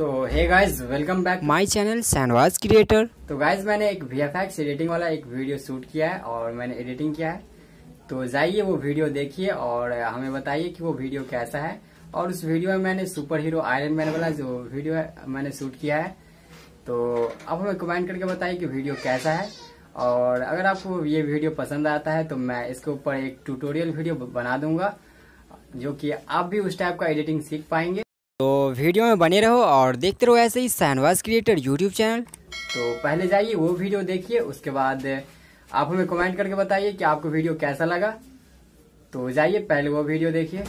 So hey guys welcome back my channel Shahnawaz creator. तो guys मैंने एक VFX एडिटिंग वाला एक वीडियो शूट किया है और मैंने एडिटिंग किया है। तो जाइए वो वीडियो देखिए और हमें बताइए कि वो वीडियो कैसा है। और उस वीडियो में मैंने सुपर हीरो आयरन मैन वाला जो वीडियो है मैंने शूट किया है। तो आप हमें कमेंट करके बताइए कि वीडियो कैसा है। और अगर आपको ये वीडियो पसंद आता है तो मैं इसके ऊपर एक ट्यूटोरियल वीडियो बना दूंगा जो कि आप भी उस टाइप का एडिटिंग सीख पाएंगे। तो वीडियो में बने रहो और देखते रहो ऐसे ही शाहनवाज क्रिएटर यूट्यूब चैनल। तो पहले जाइए वो वीडियो देखिए, उसके बाद आप हमें कमेंट करके बताइए कि आपको वीडियो कैसा लगा। तो जाइए पहले वो वीडियो देखिए।